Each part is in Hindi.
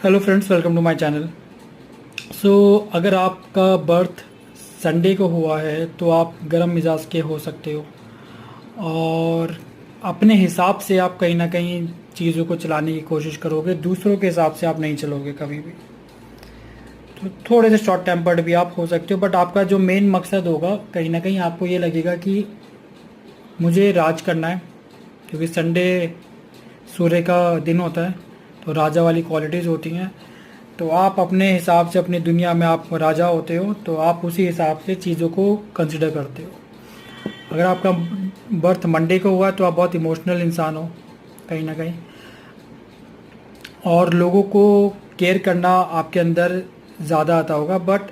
Hello friends, welcome to my channel. So अगर आपका बर्थ संडे को हुआ है तो आप गर्म मिजाज के हो सकते हो और अपने हिसाब से आप कहीं ना कहीं चीज़ों को चलाने की कोशिश करोगे। दूसरों के हिसाब से आप नहीं चलोगे कभी भी। तो थोड़े से शॉर्ट टेम्पर्ड भी आप हो सकते हो, बट आपका जो मेन मकसद होगा कहीं ना कहीं आपको ये लगेगा कि मुझे राज करना है, क्योंकि संडे सूर्य का दिन होता है तो राजा वाली क्वालिटीज़ होती हैं। तो आप अपने हिसाब से अपनी दुनिया में आप राजा होते हो, तो आप उसी हिसाब से चीज़ों को कंसिडर करते हो। अगर आपका बर्थ मंडे को हुआ तो आप बहुत इमोशनल इंसान हो कहीं ना कहीं, और लोगों को केयर करना आपके अंदर ज़्यादा आता होगा, बट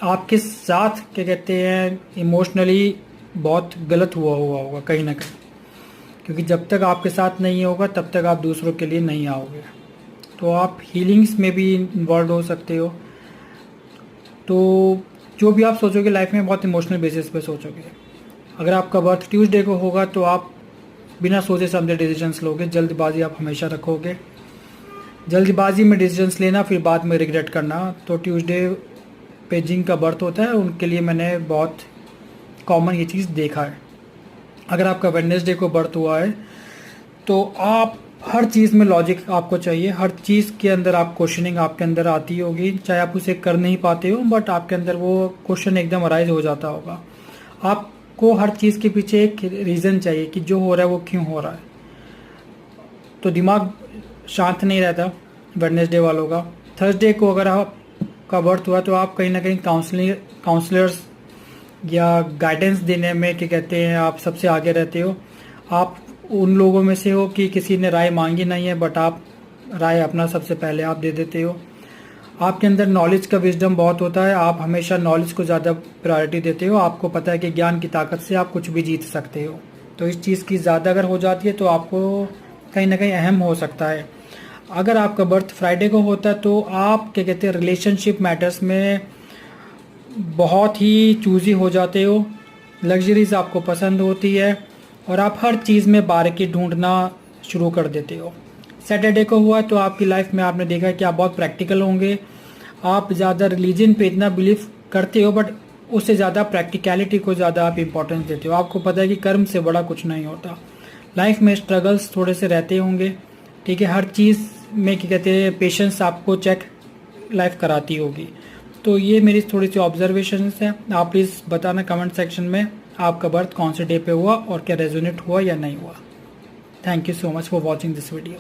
आपके साथ क्या कहते हैं इमोशनली बहुत गलत हुआ होगा कहीं ना कहीं, क्योंकि जब तक आपके साथ नहीं होगा तब तक आप दूसरों के लिए नहीं आओगे। तो आप हीलिंग्स में भी इन्वॉल्व हो सकते हो। तो जो भी आप सोचोगे लाइफ में बहुत इमोशनल बेसिस पे सोचोगे। अगर आपका बर्थ ट्यूसडे को होगा तो आप बिना सोचे समझे डिसीजंस लोगे, जल्दबाजी आप हमेशा रखोगे। जल्दबाजी में डिसीजंस लेना फिर बाद में रिग्रेट करना, तो ट्यूसडे पे जिनका बर्थ होता है उनके लिए मैंने बहुत कॉमन ये चीज़ देखा है। अगर आपका वेडनेसडे को बर्थ हुआ है तो आप हर चीज़ में लॉजिक आपको चाहिए, हर चीज़ के अंदर आप क्वेश्चनिंग आपके अंदर आती होगी, चाहे आप उसे कर नहीं पाते हो बट आपके अंदर वो क्वेश्चन एकदम अराइज हो जाता होगा। आपको हर चीज़ के पीछे एक रीज़न चाहिए कि जो हो रहा है वो क्यों हो रहा है। तो दिमाग शांत नहीं रहता वेडनेसडे वालों का। थर्सडे को अगर आपका बर्थ हुआ तो आप कहीं ना कहीं काउंसलर्स या गाइडेंस देने में क्या कहते हैं आप सबसे आगे रहते हो। आप उन लोगों में से हो कि किसी ने राय मांगी नहीं है बट आप राय अपना सबसे पहले आप दे देते हो। आपके अंदर नॉलेज का विजडम बहुत होता है, आप हमेशा नॉलेज को ज़्यादा प्रायोरिटी देते हो। आपको पता है कि ज्ञान की ताकत से आप कुछ भी जीत सकते हो। तो इस चीज़ की ज़्यादा अगर हो जाती है तो आपको कहीं ना कहीं अहम हो सकता है। अगर आपका बर्थ फ्राइडे को होता है तो आप क्या कहते हैं रिलेशनशिप मैटर्स में बहुत ही चूज़ी हो जाते हो, लग्जरीज आपको पसंद होती है और आप हर चीज़ में बारीकी ढूंढना शुरू कर देते हो। सैटरडे को हुआ तो आपकी लाइफ में आपने देखा कि आप बहुत प्रैक्टिकल होंगे। आप ज़्यादा रिलीजन पे इतना बिलीव करते हो बट उससे ज़्यादा प्रैक्टिकलिटी को ज़्यादा आप इम्पोर्टेंस देते हो। आपको पता है कि कर्म से बड़ा कुछ नहीं होता। लाइफ में स्ट्रगल्स थोड़े से रहते होंगे, ठीक है। हर चीज़ में क्या कहते हैं पेशेंस आपको चेक लाइफ कराती होगी। तो ये मेरी थोड़ी सी ऑब्जर्वेशंस हैं। आप प्लीज़ बताना कमेंट सेक्शन में आपका बर्थ कौन से डे पे हुआ और क्या रेजोनेट हुआ या नहीं हुआ। Thank you so much for watching this video.